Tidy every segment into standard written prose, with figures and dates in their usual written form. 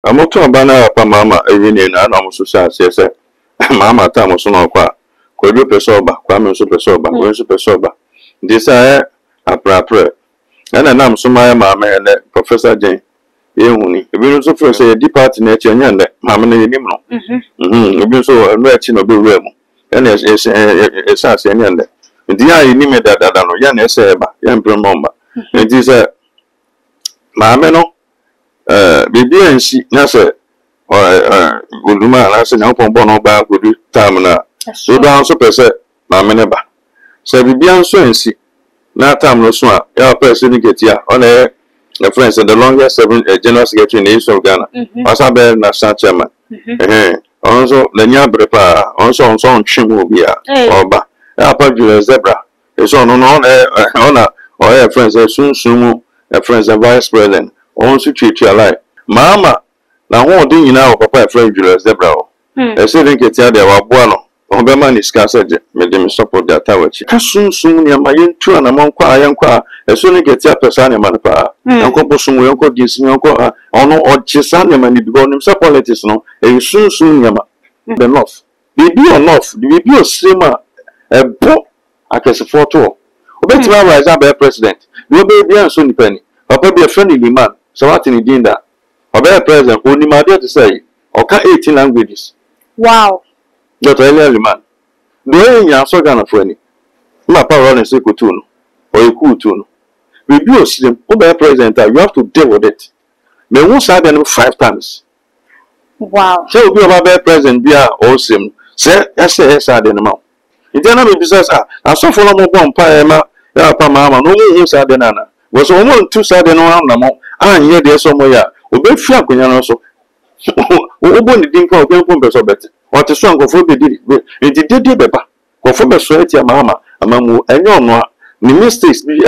Amoto abana pa mama evini na na muso sha se mama ta muso no kwa kodu pesoba kwa me so pesoba we so pesoba ndisa aprapre na na muso ma mama ele Professor Jane ehuni ebi so fo say department na echi anya nde mama na yenim no ebi so no echi no be wura mu na esa se anya nde ndi ya yenim dada no ya na ese eba ya mpemomba ndisa mama no bibi ensi na se oduma na se nyankopon bo no ba godu time na so do so pese na meneba se bibi anso ensi na time no so a ya person ni ketia ona the friends the longest serving general secretary in the East of Ghana asa be national chairman also the nya brepa also ntwemu bia oba ya pa Julius Zebra so no ona o friends sunsumu friends vice president also treat you alive. Mama, now what do you know, Papa, friend Julius Zebra? I said, I get there, Wabuano, Obama is Cassette, made them support their tower. Soon, my two and among choir, as soon as get there, Persania Manapa, Uncle Bossum, Uncle Disney, Uncle, or Chisania, and it got himself politics, no, and soon, Yama, the North. They be or North, they be a simmer, a book, I can support all. Obey to rise up by president, you will be a Sunny Penny, Papa be a friendly man. So what in Dinda? Obey president, only my dear to say, or 18 languages. Wow. Not a man. Do you so gonna friendly? My power and say kutuno, or a kutuno. We do slim, obey president, you have to deal with it. May one side them 5 times. Wow. So be about president, be awesome. Say, yes, I didn't know. It don't be says, I saw for no one pie, mama, no one inside the nana. Was almost 2 sides and one. And here there's somewhere. Obey Frank when you so. Open the drink of Pumper so better. What a song of Phoebe did it. It did Beba. Go for the sweat your mamma, among and your no. The mistakes be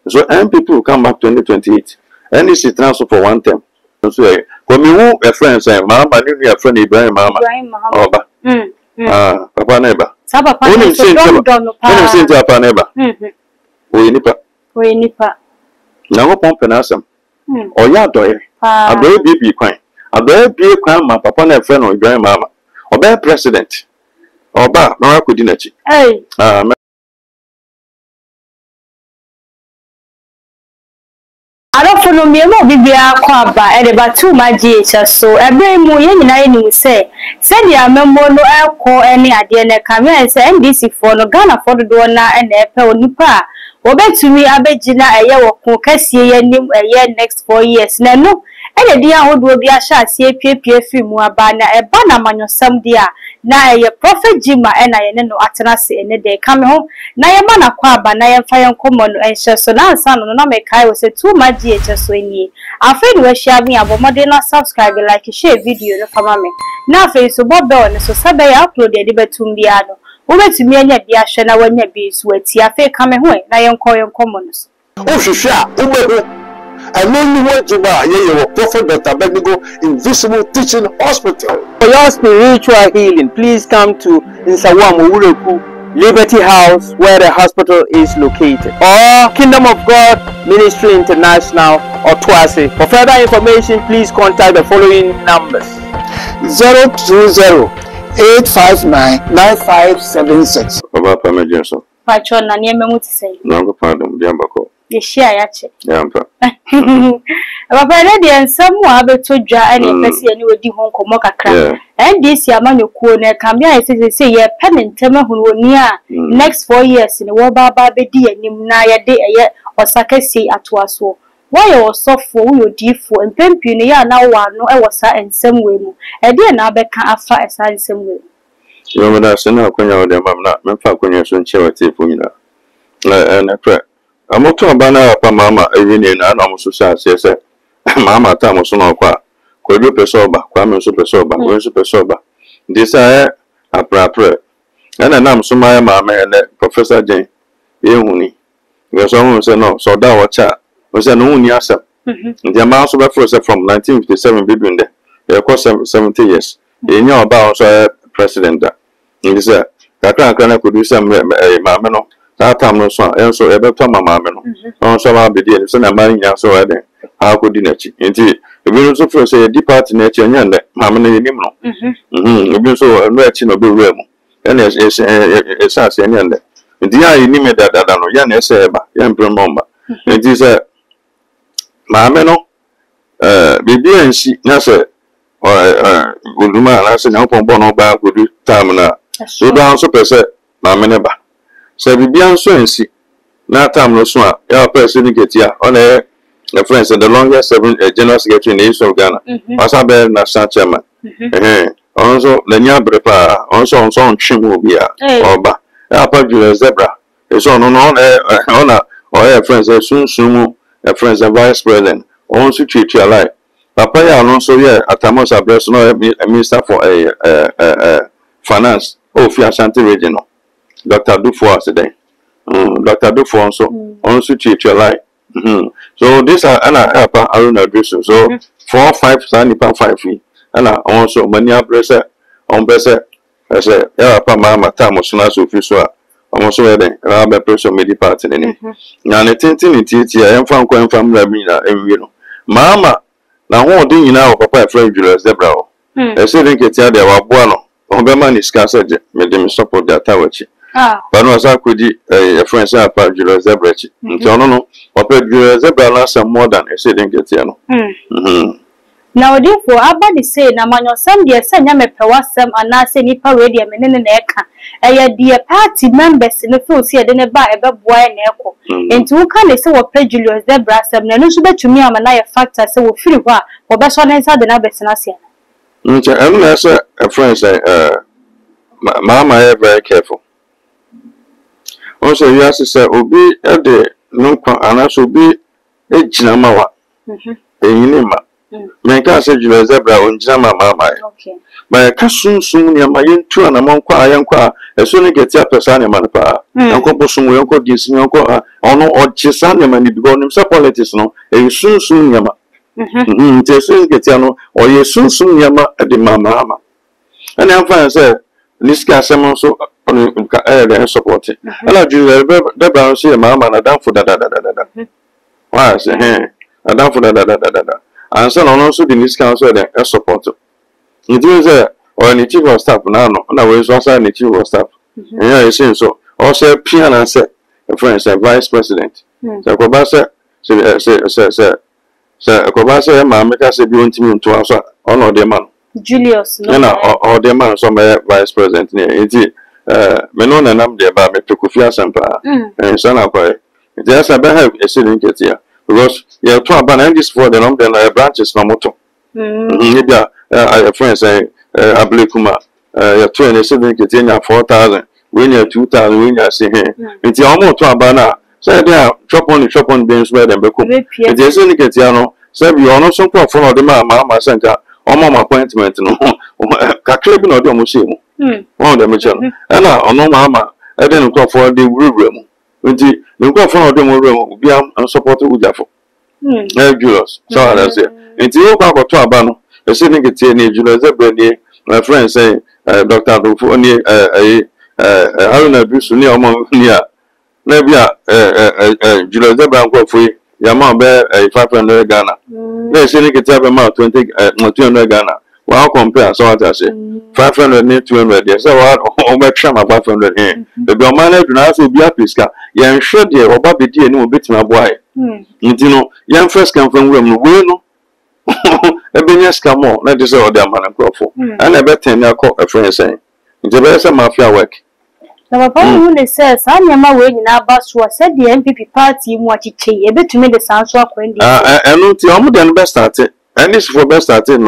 so and people come back 2028. And this is transfer for 1 term. So, when you woo a friend say, Mamma, you are friend Ibrahim Mamma. Papa neighbor. Papa, only sing to Papa neighbor. We nipper. Now, pump and ask him. Or ya doy. A baby be quine. A baby quine, my papa and friend or grandmama. Or bear president. Or bar, no, I could dinner. Hey, I don't follow me, no, be a quabba, and about 2 my GHS, so every morning I say, send your member no alcohol any idea, come here and say, NDC for no Ghana for the door and a pearl nipa. Obe to me abegina eye wo kase ye nim eye next 4 years na no e de dia hodo bi a sha se piepie fi mu aba na e ba na manyosam dia na eye prophet Jima e na ye ne no atena se ene de kame ho na ye ma na kwa aba na ye fa ye nkomo no enhye so na ansa no na me kai wo se too much GH so eni afei we share me abomode na subscribe like share video no fama me na afei so bobe on so sabe ya upload e de betum bia no to me anya bia hwe na wanya bi su ati afa kame ho na yenkomo no so o hwehwe a ubeho anonu wajiba ye Prophet Dr. Abednego Invisible Teaching Hospital. For your spiritual healing, please come to Nsawam Ureku Liberty House, where the hospital is located, or Kingdom of God Ministry International or Twase. For further information, please contact the following numbers: 020-859-9576. Baba Pamejenso. Pacho na nieme muti say. Nango padum diambako. Ye share ya che. Yampa. Baba na de ensam wa beto dwa ane pese ye ni wodi ho nkomo kakra. NDC amanyokuo na kambia ese ye penentem hunu oni a next 4 years ni wo baba bedi anim na ye de eye osakasi atoaso. Why you suffer you diffo empempi no ya na wa no e wosa ensem we mu e de na abeka afa esa ensem we yo meda sena akonya wo de mamna memfa akonya so nche wate fo nyina na kra amoto abana pa mama evini na na muso sha se mama ta muso no kwa do pesoba kwa me so pesoba we so pesoba ndisa aprapre na na muso ma mama ele Professor Jane ehuni we so won se no so da wo cha was an only answer. The amount of efforts from 1957 between there. They cost 70 years. You know about president. He said, that can could do some mamma. That time no so and so ever to my mamma. On some be the son of mine, so I how could dinner. Indeed, ebi nso feel say di party na echi anya nde maame na enim no ebi nso no echi no be wura mu na esa ase anya nde ndi ya enim dada no ya na ese eba ya mpem nomba ndi say maame no bibi ansi na say oduma na say nyankopon bo no ba godu time na so do anso pese maame ne ba say bibi anso ansi na time no so a ya person ni ketia ona the friends the longest serving general secretary in the East of Ghana. Also, be national chairman. Also, the new prepa. Also, on Chimubia or Apa Julius Zebra. It's on honor or a friends soon a friends and vice president. Also, treat your life. Papa, also, yeah, at Amos Abres, no, a minister for a finance. Oh, Fiashanti regional. Dr. Dufour today. Dr. Dufour also treat your life. So these are Anna Aruna Drisso. So 4, 5, 5 feet. Anna also many pressure on Besser as a Apa Mama Tamosuna Sufisua. Almost wedding, Rabbi Pressure Medi Party. Now, the tintin in Titi, I am from Lamina, and you know. Mamma, now what do you know, Papa Fred Julius Zebra? I said, I can tell you about Buono. Oberman is Cassette, made them support that Tawachi. But no, I could a friend say about Julius Zebra. No, Papa Julius Zebra last some more than I said in Getiano. Now, therefore, abadi say, na manyo some dear son, yam a pewasam, and I say nipa radio, and in an eka. A dear party members in the field see a dinner by a boy and echo. And to can they say what Julius Zebra, some no should bet to me, I'm a factor, so we'll feel what, or best one inside the Nabes Nasia. A friend say, Mamma, I am very careful. Also, you have to say, Obi at the no, and I should be a Jinamawa. Men can say Julius Zebra on Jama Mamma. But I can't soon near my two and among Quayanqua as soon as get up a son manpa. Uncle Bosom will go this uncle or no or Chisania man because himself politics no, a soon yama. Soon get yano or ye soon yama at the mamma. And I'm fine, sir. This guy someone so support it. I like Julius Zebra see a mamma and a down for that. Why I say, a down for that. And so on also the East Council and support. It is or any chief of staff now, no, is also any chief of staff. And I say so. Also, Pian and say, a friend, say, vice president. So, Kobasa, say, Kobasa, Mamma, say, you to me to answer on all the man. Julius, no, or the man, some vice president. It Menon and I'm there, but Kufia Sampa and son of it. There's a better a sitting get here. Because you have 2 bands for the number of branches no moto. Maybe a friend say, Ablikuma, you're 27 getting 4,000, when you're 2,000, when you're saying, it's almost 2 banana. So they are chop on beans where them become. It is in the Ketiano, so you are not so far from the Mamma Center, or Mamma appointment, no, Caclebin or Domusim. One of them, and now, no Mamma, I didn't go for the room. Indeed, you go for the room, be unsupported with Jaffo. Julius, so I say, until you go to a banner, a sitting at Julius Zebra, my friend say, Dr. Dufoni, Aruna Busunia, near Nebia, Julius Zebra go free, Yama bear a 500 Ghana. Let's say, get up about 200 Ghana. Well, compare, so I say, 500 near 200, yes, so I'll make sure my 500 here. The Brahmana do not be a pisca. Yan sure dear, or Bobby dear, no bit my boy. You know, young first come from room, no, a business come on, that is all the man and crop for. And I bet 10 year call a friend saying, it's a better mafia work. Now, upon who says, I'm your way in our bus was said the MPP party, what it say, a bit to me the sounds of when I know the almost best started, and this for best started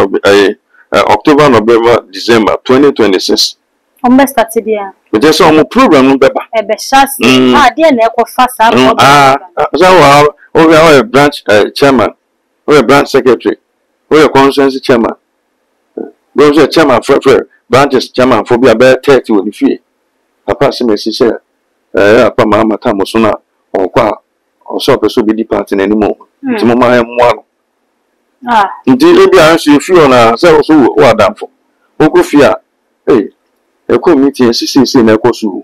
October, November, December 2026. Almost started there. But there's some program, no paper. A beshas, dear Neko fast so over a branch chairman, or a branch secretary, or a constituency chairman. Those are chairman for branches chairman for be a better 30 with the fee. A person may say, Papa Mamma Tamosuna, or qua, or so pursue be departing anymore. To Mamma and one. Indeed, maybe I see if you on ourselves who are done for. Okufia, hey, a committee and CC in a cosu.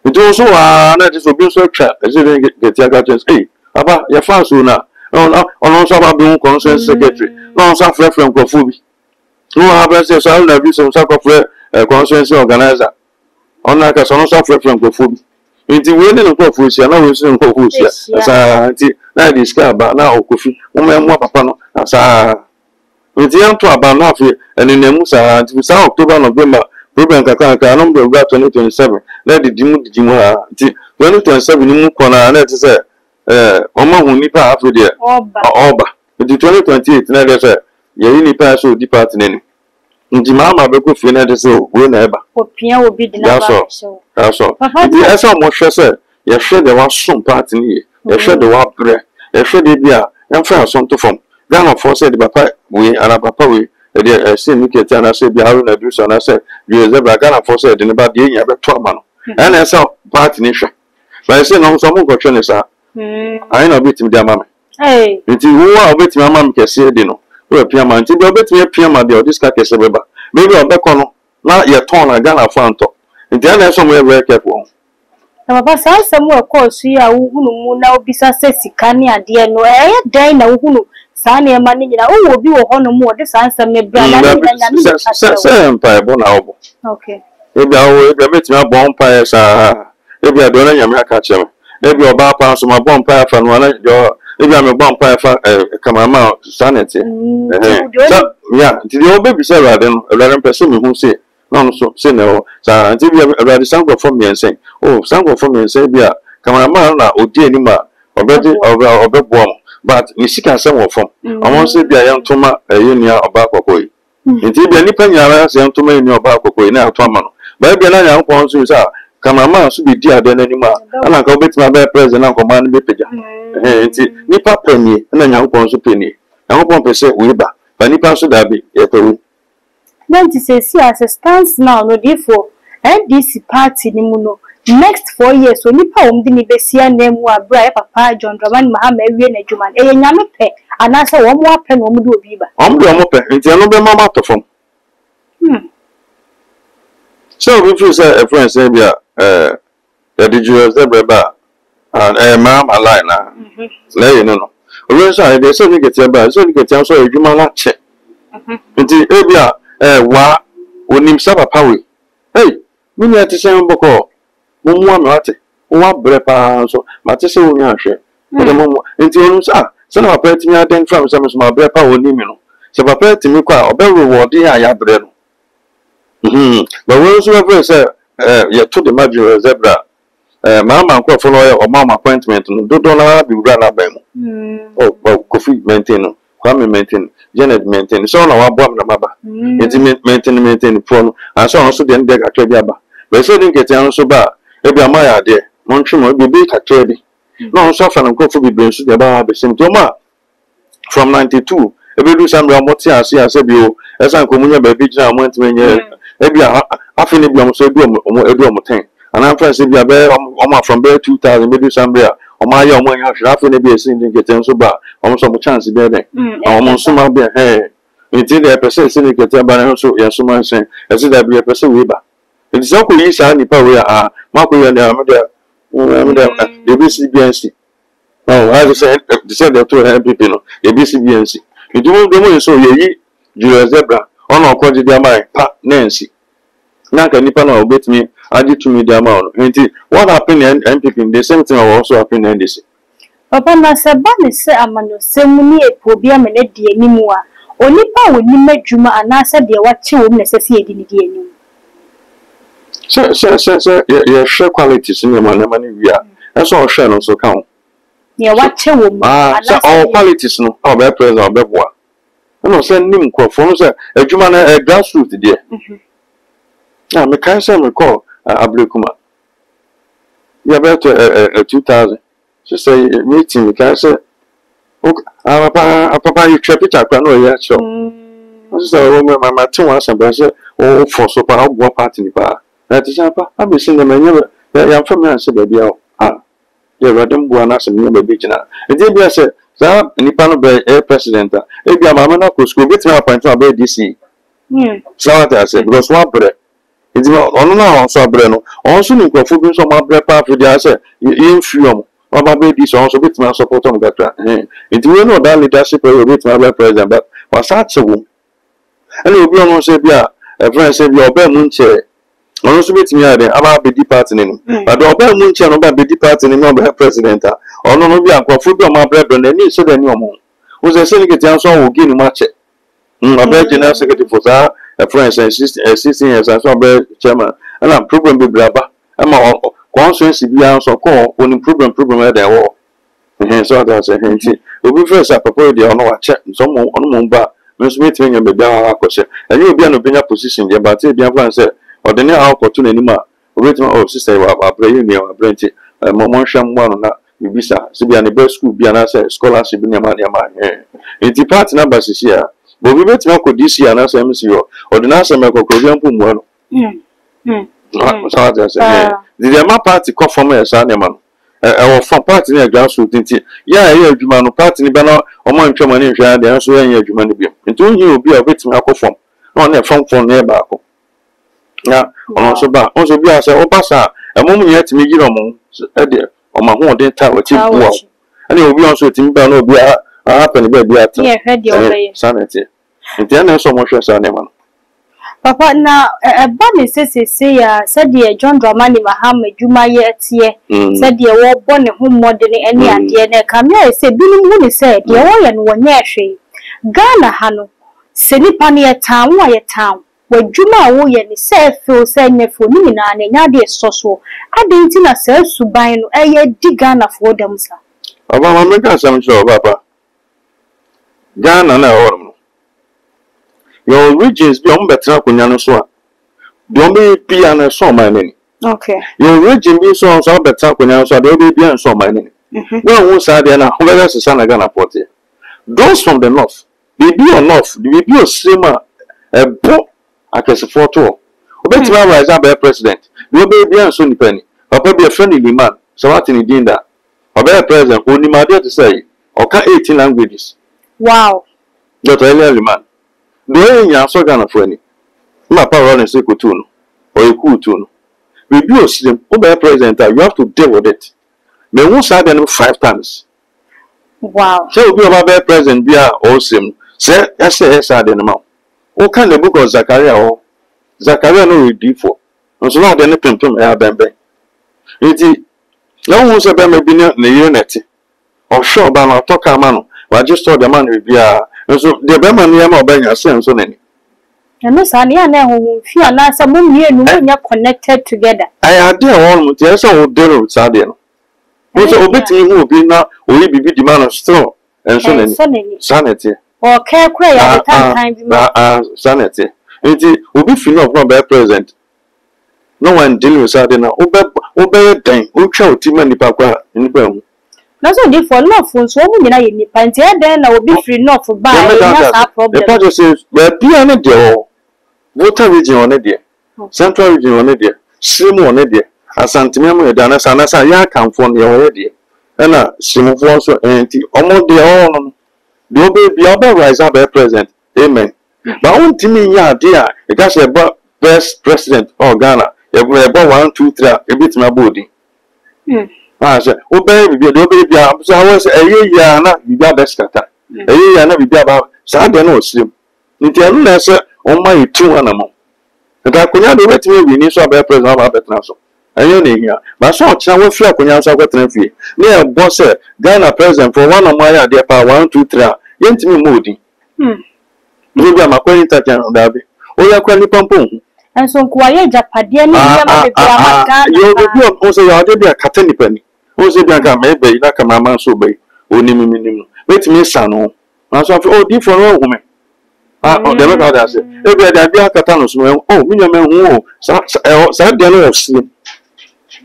It also that is a good trap as you get your gadgets. Hey, about your fast sooner. ɔno nso aba bɛn consensus secretary na ɔnso afrɛfrɛ nkurɔfoɔ bi no abɛ sɛ so na bi so nso akɔfrɛ consensus organizer ɔno aka so ɔno nso afrɛfrɛ nkurɔfoɔ bi nti wei ne nkurɔfoɔ hyia na wei nso ne nkurɔfoɔ hyia saa nti na de sika aba na ɔkɔfi wɔn ɛmoa papa no saa nti yɛnto aba no afei ɛnenamu saa nti saa October November problem kakaka no mbɛ wura 2027 na de di mu ha nti 2027 ni mu kɔ na na ɛte sɛ ɔma hu nipa afei deɛ ɔba nti 2028 na de sɛ yɛyi nipa so di party n'anim nti maama bɛkɔ fie na de sɛ wo na ɛba opia obi di na ba so nti ɛsɛ ɔmo hwɛ sɛ yɛhwɛ de wasom party ne yɛ yɛhwɛ de wabrɛ yɛhwɛ de bi a yɛmfa asɔnto fam Ghana for said the papa we and papa we the same Niketi and I said be Haruna Dusa and I said you zebra Ghana for said in about the year about 12 man and I saw party nation but I said no someone got trained sir I know bit me their mamma hey nti who are bit my mom can say they know we piama nti be bit me piama de this car kese beba maybe obeko no na ye turn na Ghana for anto nti na so we very careful na baba sa asem we course ya wo hunu mu na obisa se sika ne ade no dan na wo hunu Sani emani nyina wo obi wo hono mu ode sansam ne bra na nyame se empire bo na obo okay ebi awo ebi betimi abon empire sa ebi ado na nyame aka chem ebi oba pa so ma bon empire fa no na jo ebi am bon empire fa kamama sanity ya ti de obi bi se rade no rade person me hu se na no so se ne o sa ti bi rade sango for me ensen oh sango for me ensen bi a kamama na odi ani ma obebo but ni sika sem wo fom amon se bia ye ntoma yenia oba akokoi nti bia nipa nyara se ntoma yenia oba akokoi na ato ama no ba bia na nya nkon so sa cameraman so be di ade na nima ana ka obetima ba president na koma na be peja nti nipa panie na nya nkon so panie na nkon pese we ba nipa so da be ye peru then to say see as a stance now no therefore NDC party ni mu no next 4 years so nipa omdi ni besia na mu abra e papa John Dramani Mahama ewie na dwuma e nyame pe anase wo mo apɛ na omdi obi ba omdi omo pe nti no be mama to fom so we feel say a friend say bia the digital zebra ba and mama line na le you know we say dey so ni get ba so ni get so edwuma la che nti e bia wa onim sa papa we hey me nya te say mboko Mumu amate, uwa brepa so, matese uni ahwe. Ode mumu, enti onu sa, se na papa timi aden from some ma brepa oni mi no. Se papa timi kwa obe reward ya bre no. But we so ever say ye to the major zebra. Mama nko follow your mama appointment no do na bi wura na ba mu. Oh, Kofi maintain no. Kwame maintain, Janet maintain. So na wa boam na maba. Enti maintain pro no. And so on so den de atwa bi aba. But so den get an so ba ebi amaya de montwemo bi kakra bi no nso afa na nkofo bi bensu de ba be symptoma from 92 ebi do samra moti ase bi o esa nkomunya ba bi gina mo ntwenye ebi afi ne bi omo edu omo ten ana france bi abe omo from 2000 ebi do samra omo aye omo nya hwira afi ne bi esi ndi nketen so ba omo so mo chance bi de omo nso ma bi nti de pese esi ne nketen ba na so yeso man sen esi da bi pese we ba it is okay is any power mako ya na amda the BCBNC no I say the two MPP no the BCBNC it won't do so ye Julius Zebra on okoji dia mai pa Nancy na ka nipa na obet me adi to me dia amount what happened in MPP the same thing also happened in NDC papa na seba ne se amano semuni epo amene de animu a onipa woni madwuma anase de wache wo ne sese edi ne de animu So, yeah, share qualities in your money, we are. That's all share no so count. Yeah, what you so all qualities no, our best president, our best one. I don't send him call for us a Jumana grassroots, dear. Now, me can't say me call Abrekuma. You are better 2000. She say, meeting, we can't say, okay, papa, you trap it, I can't know yet, so. I said, my 2 months, and I said, oh, for so far, I'll go party in the bar. That is apa. I've seen them never. They are from answer baby. You read them go and ask me baby jina. And they be say, "Sir, ni pano be president. E be mama na ko school get me appoint to be DC." So what I say because one bre. It's not on so bre no. On so ni ko fu bi so ma bre pa for dey say you influence. Oba be this also bit my support on that. It will know that leadership will be my president, but was such a woman. And you will be on say, a friend said, your bed moon chair. Also bit me about be departing, but the Obama moon chair about be departing in the president. Or no, be a football my brethren, and need so then no more. Was a syndicate answer will give much. A bed general secretary for that, a friend says 16 years as a chairman, and I'm problem with Braba. I'm a conscience be answer call when problem at their war. And so that's a hint. We be first a propose the honor check someone on Mumba, Miss Meeting and be down question, and you'll be in a better position there, but if you have said, or the near opportunity, original sister, our playing near our branch, a moment sham one on that. Bisa, so be an best school, be an answer, scholarship in your money. In the party numbers is here, but we bet not this year, and answer MCO, or the answer Michael Korean Pumwell. The Yama party call for me as animal. Our from party near grassroots, yeah, you man, party in Banner, or my chairman in Shad, the answer in your humanity. And to you will be a bit Michael from, on a phone for near Barco. Yeah, also back, also be as a passa, a moment yet to me, you know, on my own time with you. And it will be also to me, but no, be a happen baby at sanity. And then so much as animal. Papa, now a bunny says, said dear John Dramani Mahama, Juma yet here, said dear war born home more than any idea. Come here, say, Billy Mooney said, dear and 1 year she. Ghana Hano, Senipani a town, why a town. When Juma Woyan is said, Phil said, for Nina and Nadia Soso, I didn't in a self to buy a digana for them, sir. About America, some show, Papa. Ghana, no. Your regions beyond better Kunyano Swa. Don't be piano so my name. Okay. Your region be so better Kunyano, so don't be beyond so my name. Well, who said, and whoever is the son of Ghana Porty. Those from the north, they be or north, they be a simmer, a book. I can support all. Obey to rise up a president. You obey beyond Sonny Penny. Or probably a friendly man. So what in the dinner? Obey a president who need my dear to say, or can 18 languages. Wow. Not a man. Do you so gonna friendly? My power and say tune or a cool tune. We do a slim, obey a president, you have to deal with it. May won't say them 5 times. Wow. So be about president, be awesome. Say, yes, I didn't know. What kind of book of Zachariah or Zachariah no read for? And so not any pimpum air bambe. It no one said maybe near the unit or sure by my talk a man, but I just told the man with the so the Berman near my bang as soon. And no son, who fear not some near connected together. I had dear almost yes, I would deal with Sardian. Was obeying who be now, will be the man of straw and sanity. Or care cray at the time, sanity. It will be free of no present. No one dealing with Sardina, obey a time, who show Timmy Papa in the room. Not so different, not for so many in the pantia, then I will be free not for buy. The project says, well, piano dear, water region on it, dear, central region on it, dear, Simo on it, dear, a Santimamo, Dana Sanasa, ya come from the already, and a Simo also empty, almost the all. The baby other rise up at present. Amen. But one to me, yeah, dear, because a best president or Ghana, you will about 1, 2, 3, a bit my body. I said, oh, baby, so I was a year, not be best cutter. A year, not be about Sunday no slim. Nitian lesser on my 2 animal. And I could not do it to me, we need to have a present of a transfer. I know here, but so I will feel when I saw what fee. Near boss, Ghana president for one of my idea, 1, 2, 3. Yent me moody. Maybe I'm acquainted that Derby. Oh, you're quite pumping. And so, quiet Japadian, you also are a catany penny. Also, Bianca may be like a mamma so bay. Only minimum. Wait me, son. I saw all different women. Oh, the record has it. Every idea Catanos, oh, minimum, Saturday of sleep.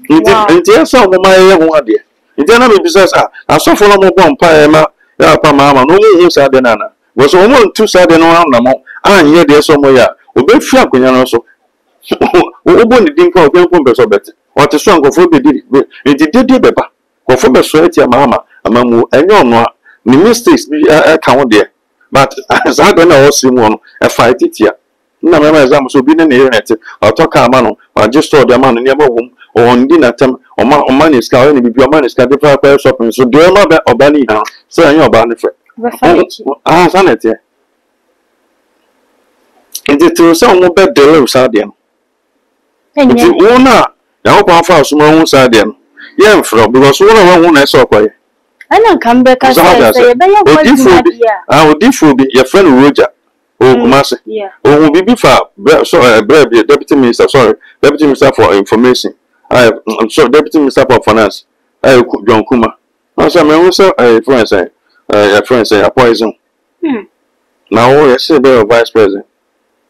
It is some of my own idea. It cannot be business. I saw for a bomb pie. Ya pa mama no hu sa de nana wo so mo ntu sa de no amnamo anye de so mo ya obefi akonya no so wo ni din ka obenko beso bete o te so ankofo be di didi beba kofo beso etia mama amamu enye ono a ni mistakes bi ka ho de but sa de na o si mu no e fight itia na mama exam so bi ne internet o to ka ama no o just store de ama no ne ba wom o ndi na tem Oman is going to be your man is going to shopping. So do you know about Obani now? So you're about it. Ah, sanity. It is to some more bed deal Sadian. And you wanna now powerful small Sadian. Yeah, from because one I saw quiet. I don't come back as I say, I would differ your friend Roger. Oh, Kumasi. Yeah. Oh, will be before. Sorry, Deputy Minister. Sorry, Deputy Minister for Information. I'm sorry, Deputy Minister for Finance. John Kuma. I said, my also a friend say a poison. Now, I say, be a vice president.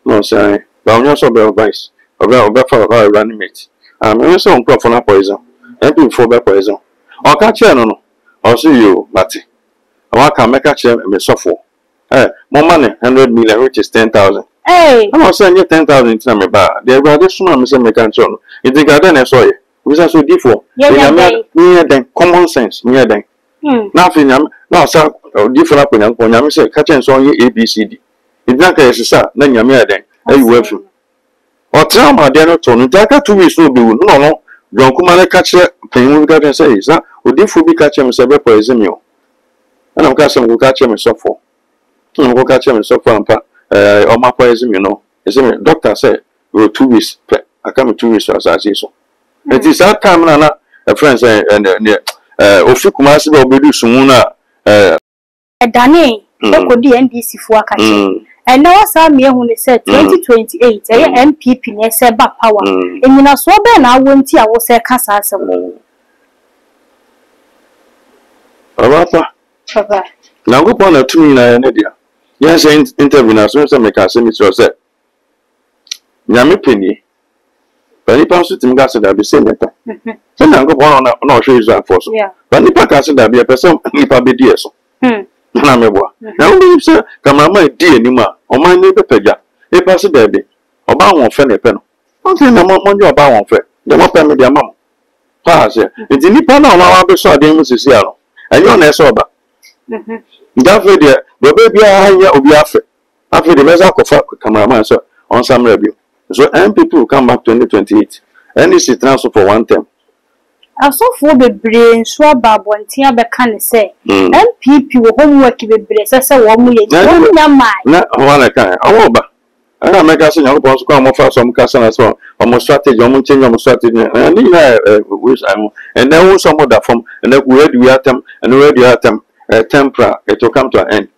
No, say, but I'm also be a vice. About running mate. I'm also on crop for poison. And people for poison. I'll catch you, no. I'll see you, Matty. I can make a chair and suffer. More money, 100 million, which is 10,000. Hey, I'm not saying you 10,000 into my bar. The additional Mr. Mekanson. It's the garden I saw you. We are so different. Near than common sense, near than. Nothing, now, sir, different when I'm saying catching on you ABCD. It's not a sir, then you're mere then. Are you working? Or tell my dinner tone, Jacka 2 weeks will be no. John Kumana catch a pain with God and say, sir, would if we be catching Mr. Poison you? And I'm catching will catch him and so forth. I'm going to catch him and so forth. Or my poison, you know. The doctor said, we 2 weeks. I come in 2 weeks as I say so. It is that time, a friend say, and Ofikumasi will be soon. Danny, what the NDC for catching? And now, some year when they said 2028, MPP, they said back power. And you know, so then I won't see I was a cassa. Now, go on a 2 million idea. Yes, interview as soon as I make a semi said. Yami penny. But he passed to gas that be same letter. So now go on no show you that for so. But Nipa castle that be a person, Nipa be dear so. Now, you say, come on, my dear Nima, or my neighbor Peja, a passed there be. Or bow on Fenny Pen. Don't think no more you about on fair. They won't pay me their mum. Pass it. It's in Nipa now, I'll be so damn is here. And you're not sober. That way, the baby I be after the measure of cameraman on some review. So, and people will come back 2028. And this is transfer for 1 term. I saw for the brain, swab up one tea, but can say, MPP will homework with brace as a woman. Not one I can. However, I don't make us in your boss come off some castle as well. Almost strategy, almost change almost strategy. And then some other from and then where do we attempt and where do you attempt tempera, it will come to an end.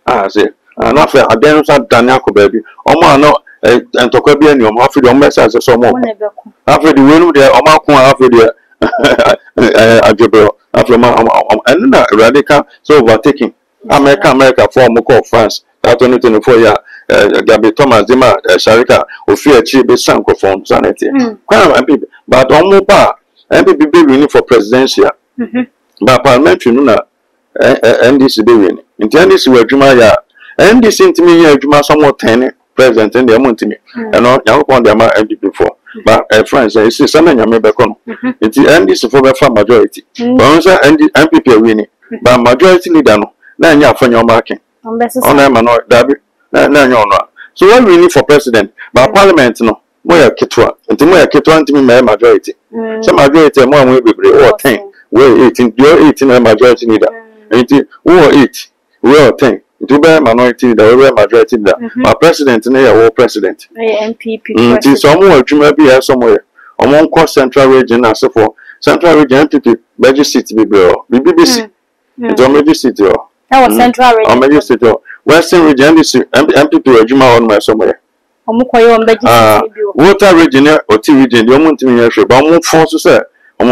I say, and after I then start Daniaco baby. Oh, no. And to be any of your message as some more. After the window there, or after the after and radical so overtaking. America form of France. That 2024 year, Gabi Thomas Dima, Sharika, or fear cheap sanko from sanity. But on more bar, MPP be winning for presidential. But parliamentary, NDC be winning. In NDC, where Jumaya, NDC to me, Juma somewhat 10. President and the amount to me, and all young upon the MPP for. But a friend says, see, some men may become. It's the NDC for the majority. But MPP winning, but majority leader, then you are for your marking. On them and David, then you're not. So what we need for president, but parliament, no, where Kitwa, and to me, a Kitwa to me, majority. Some majority, more will be or 10, where 18, you're 18 a majority leader. 18, or 8, we're 10. To be a minority, the way majority that my president and a president. MPP. Somewhere you may be somewhere. Among cost central region as for central region MPP, Major City BBC. It's a major city or central region. Major city or Western region MPP or Juma on my somewhere. Water region or T region, you want to me, but I'm forced to say, I'm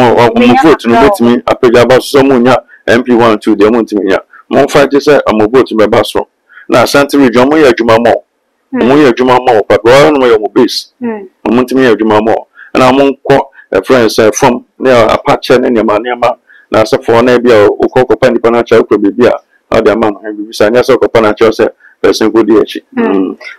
vote to let me up about someone MP1 2, they want to me. Mon fight is a mobile to my bathroom. Now, Santa Region, my Juma more. My Juma more, but one way of base. I want to me a Juma more. And I won't quote a friend from near a patch and any man near my Nasa for Nabia or Coco Penny Panacha could be beer. How the man will be signing a Panacha said, person good year.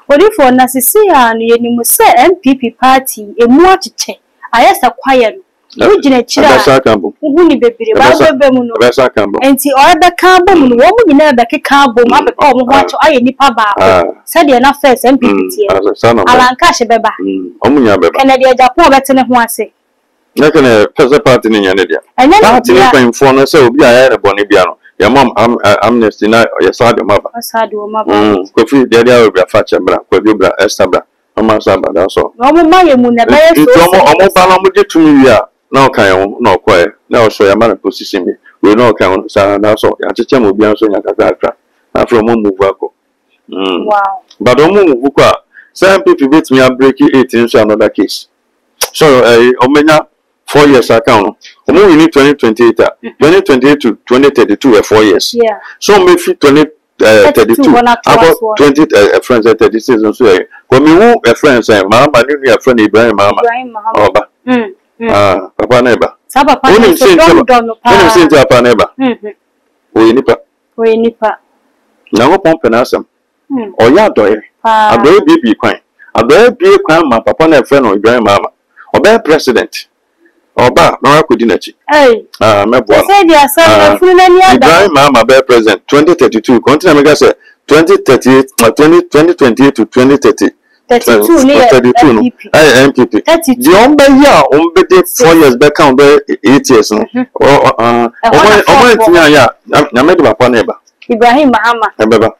What if for Nassisia and you say MPP party a more to check? I asked a quiet. Originate Chirakambo, Uni baby, and see all the carbon, woman, you know, the carbon, watch I any paba. Said enough first MPP, Alan Cash, Beba. Canada, Japan, better than one say. na kana pese party ni nyane dia Anya party ni dia kwanfo no se obi aye ne bone bia no ya mom amnesty na ya sade maba asade wo maba. kofi dia obi afa chebra kwa bi bra estabra mama saba da so No mo maye mu na baye so. omo ba na mo je tumi wi a na okan wo na okoye na o so ya ma na position bi we na okan wo sa na so ya cheche mo bia so nya kakra na from mo move ako Wow. but omo move kwa some people bet me a break 18 so another case so omenya 4 years account omo we need 2028 2028 to 2032 4 years Yeah. so me fit 2032 about 20 friends 36 so ko me who a friends mama ni a friend Ibrahim mama oba papa neba Sa papa ni so don no pa. Oni sinti papa neba we nipa na go pompe na asem oya doye adoye bibi kwan adoye bi kwan ma papa na friend Ibrahim mama oba president oba na akodi na chi mebo say dia say funu na ni ada Ibrahim mama be president 2032 continue mega say 2038 2028 to 2030 32 ni MPP the ombe ya ombe de 4 years back count 8 years no omo tinya ya na me de papa na eba Ibrahim Mahama ebeba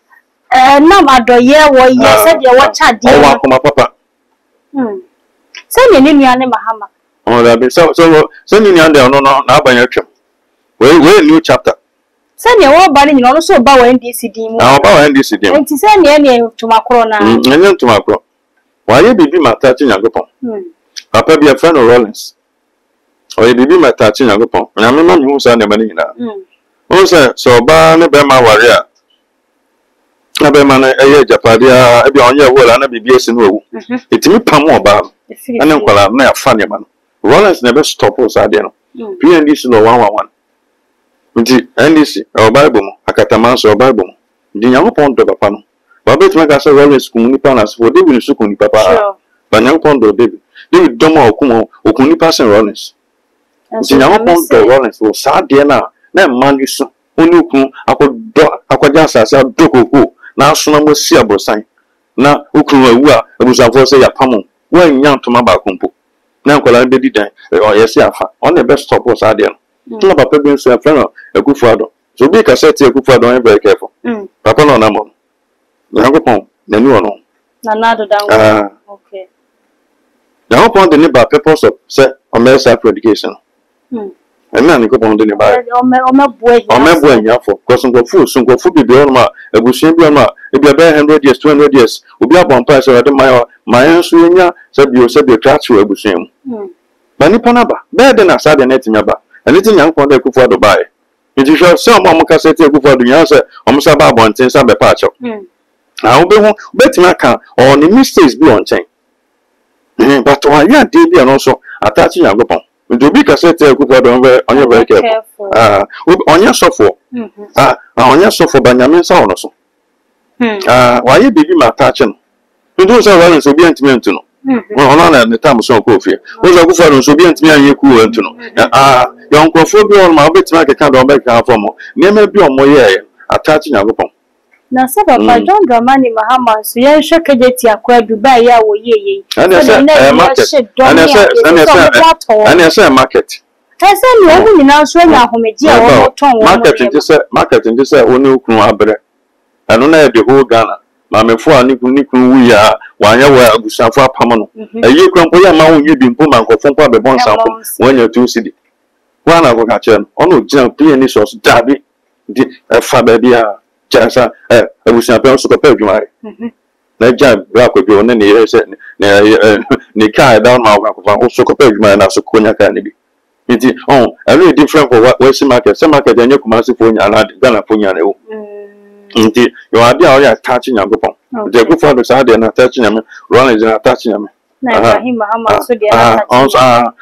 nam adoye wo ye say dia wo cha dia wa kuma papa say ni nua ne Mahama that be so ni ande no na abanya twem we new chapter say ni wo ba ni no so ba wo NDC din mu ba wo NDC din enti say ni tumakro na enye tumakro wa ye bibi mata chi nyagopon papa bi a friend of Rollins o ye bibi mata chi nyagopon na me ma mi sa ne ba ni na o so ba ne be ma ware a na be ma na eye japadia e bi onye wo la na bibi esi no owu etimi pam oba ene nkwala na ya fa ne ma no Rollins never stop us at the end. PNDC no 111. Nti NDC o Bible mo akataman so Bible mo. Di Nyankopon do papa no. Ba betuma ka say Rollins kun nipa na so David so kun nipa pa. Ba Nyankopon do David do ma okun nipa sen Rollins. Nti Nyankopon do Rollins o sa de na man yu so. Oni okun akwaja asasa do koko na so na mo si abosan. Na okun awu a abusafo say ya pamo. Wa nya ntoma ba kompo. Na nkola be di dan yes afa on the best stop us ade no na papa bi nso afra Akufo-Addo so bi ka set Akufo-Addo on very careful papa no na mo na go pon na ni ono na nado dan okay na go pon the neighbor purpose of say on self education na ni go pon the neighbor o me boy nya for because ngo fu bi on ma ebusun bi on ma e bi 100 years 200 years obi abon pa so de my nso nya se bi track to ebusun ba ni panaba be de na sa de net nya ba anything Nyankopon de Akufo-Addo bae nti sho se omo ka se te Akufo-Addo nya se omo sa ba abonten sa be pa cho na obe hu betima aka on the mistakes bi on chain but why ya dey bi no so attach Nyankopon nti obi ka se te Akufo-Addo onye very careful onye sofo onye sofo ba nyame sa ono so why you bibi ma attach no nti so why so bi antiment no ono na the time so ko fie wo so Akufo-Addo so bi antimi anye ku antu no yon krofo bi on ma obetima ke ka do be ka fo mo niam bi on mo ye attach Nyankopon na se papa John Dramani Mahama so ye hwekejeti akwa Dubai ya wo ye market market ese ni obu ni na so nya ahomeji a wo ton wo market ndi se oni okunu abre anu na de ho Ghana ma mefo ani kun wu ya wanya wa agusafo apam no ayi krampo ya ma wonye bi mpo mankofo mpo be bon sanfo wonya tu sidi wana ko ka chen ono gina PND source dabi di fa ba bia chasa agusafo so ko pa adwumare na jam bra ko bi one ne ye se ne kai down ma ko fa so ko pa adwumare na so ko nya ka ne bi nti every different for what we market some market anya Kumasi fo nya na Ghana fo nya na wo nti yo ade a o ya touch Nyankopon de Akufo-Addo sa de na touch nyame Rollins na touch nyame na Ibrahim Mahama so de na touch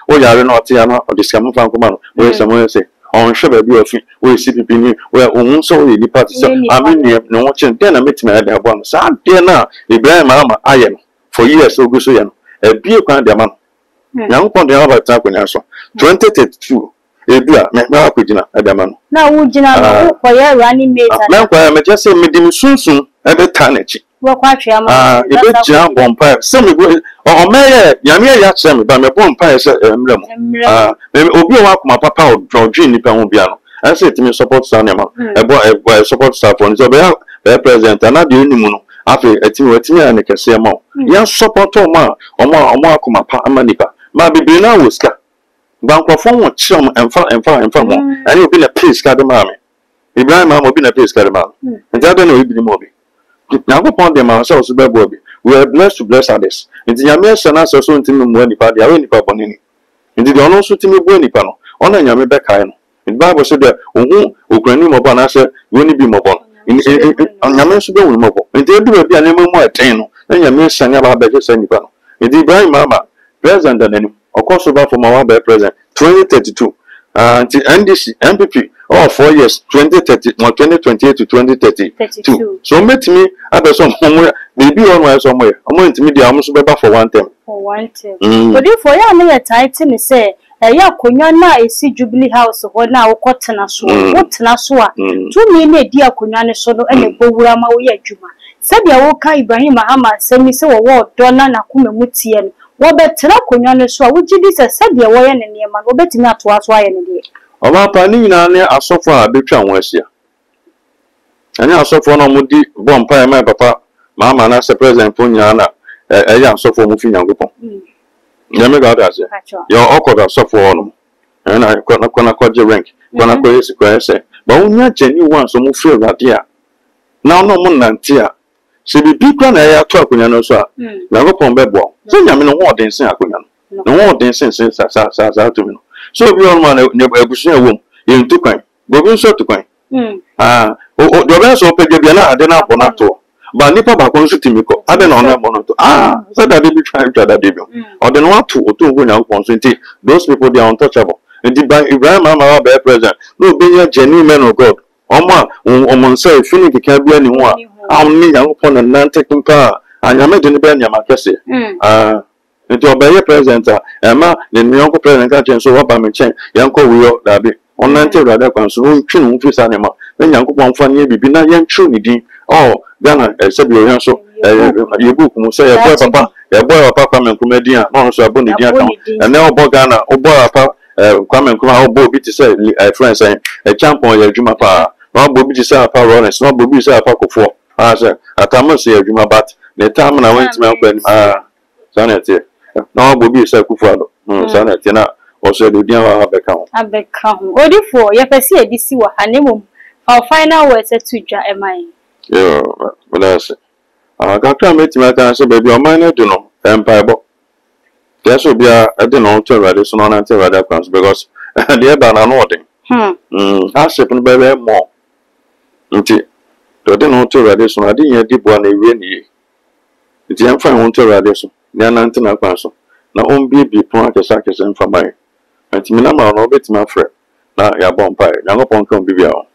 o ya re no te ya no o de scam fan kuma no we samo say on hwe ba bi ofi we CPP ni we ohun so we ni party so amini no wo chen de na metima ya de abo no sa de na Ibrahim Mahama aye no for years so go so ya no e bie kwan de ma no Nyankopon de aba ta kwanya so 2032 edua me akogina adama na wo gina no ko ye rani meta na kwa me just say me dim sunsun ebe ta na chi wo kwa twa ma e be tia bompa se me go o me yame ya che me ba me bompa se emrem obi o akoma papa o drodwe nipa ho bia no I say to me support star nema e support star for so be president na de onimu no afi etimi na kese ma ya support o ma akoma pa amanipa ma bibiri na woska bankofo won chom emfa mo ani obi na please ka de ma me Ibrahim ma obi na please ka de ma nja de na obi ni mo bi na go pon de ma so be bo bi we are blessed to bless others nti nyame sana so ntimi mo nipa de awe nipa bonini nti de ono so timi bo nipa no ona nyame be kai no the Bible said that ohu okrani mo ba na se woni bi mo bon nyame so be woni mo bo nti edu bi a nemu mo eten no na nyame sanya ba be se nipa no nti Ibrahim mama president nani okoso ba for ma ba president 2032 nti NDC MPP 4 years 2028 to 2032 so met me abeso mo be on why so mo ntimi dia mo so be ba for one term but if for ya na title say ya konwa na esi Jubilee House ho na wokotena so wotena so a tumi na edi akonwa ne so no ene bowura ma wo ya adwuma sabe wo ka Ibrahim Mahama semi se wo do na nakoma mutie no wo betena konwa ne so a wo gidi se sabe wo ye ne niema wo betimi ato aso aye ne de oba pa ni nyina ne asofo a betwa won asia ani asofo no mudi bompa e mai papa Mahama na se president po nyina na eya asofo mu fi Nyankopon Nyame ga da se yo okoda sofo no na kona kwaje rank kona kwa yesi kwa ese ba unya jeni wan so mu feel that ya na no mu nante a se bibi kwa na ya to akonya no so a Nyankopon bebo so nyame no ho den sen akonya no ho den sen sa to me no so bi on man ne ebusun ewom ye ntu kwan go bi so to kwan o do be so pege bia na ade na akọ na to ba nipa ba kon so timiko ade na ona mo no to so that they be trying to that debut or the one to go Nyankopon so nti those people they are untouchable nti ba Ibrahim Mahama ba president no be your genuine man of God omo say fini kika bia ni ho a ni Nyankopon na nante kumpa anyame de ne be nyama kese nti obaye president ma ne nyonko president ka chen so ba me chen yanko wiyo dabi onante brada kwan so ntwi no mfisa ne ma na Nyankopon fa ne bibi na yentru ni din Ghana sabi o yanso yebu kumu say your boy papa Kwame Nkrumah din a no so aboni din aka and now obo Ghana obo papa Kwame Nkrumah obo bi ti say friend say a champion ya adwuma pa no obo bi ti say papa Lawrence no obo bi say papa Kofo say atama say adwuma but the time na went me akwa sanete no obo bi say Kofo ado sanete na o say do din wa abeka ho odifo ye pese edisi wa hanemum our final words to dwa emai yeah, but that's it. I can't make my time so baby, or mine, I don't know. Empire, there should be a dinner to ready so on until rather comes because the banana nodding. I ship and baby more. The dinner to ready so I didn't deep one a rainy. It's young fine one to ready so. They are not in a person. Now, on baby, point a sack is in for my. And to me, I'm a bit my friend. Now, you're bonfire. Young upon come be out.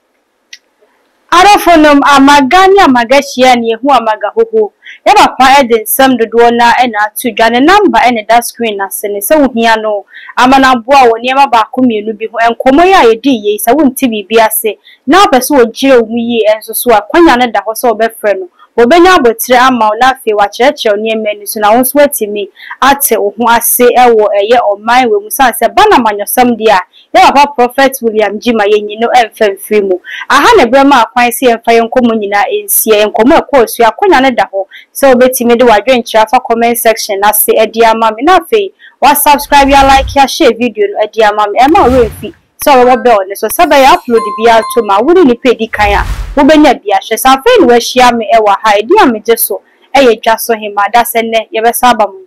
Arafonum amagani amagashia ni hu amagahoho yaba kwa eden sam dodo na na to dwane number ene that screen na sene se wo hia no amana boa wo niema ba ko mienu bi ho enkomo ya yedi ye se wo nti bibi ase na pese wo gire wo yi enso so akwanya ne da ho se obefre no obenya abotire ama na afi wa chereche niema ni so na wo so atimi ate wo ho ase ewo eye oman we musa se bana manyosam dia yaba prophet William Jima yenyi no emfemfiri mu aha ne brema akwan se emfa yenkomo nyina ensie enkomo ekosu akwanya ne da ho se obetimi de wadwenkyira afa comment section na se edi ama me na afi wa subscribe ya like ya share video no edi ama me ema refi so wo be on so sabe ya upload bia to ma wuri ni pedi kan a wo benya bia hye sa fe ni wa hia me e wa ha edi ame je so eye dwa so hima da se ne ye be saba mu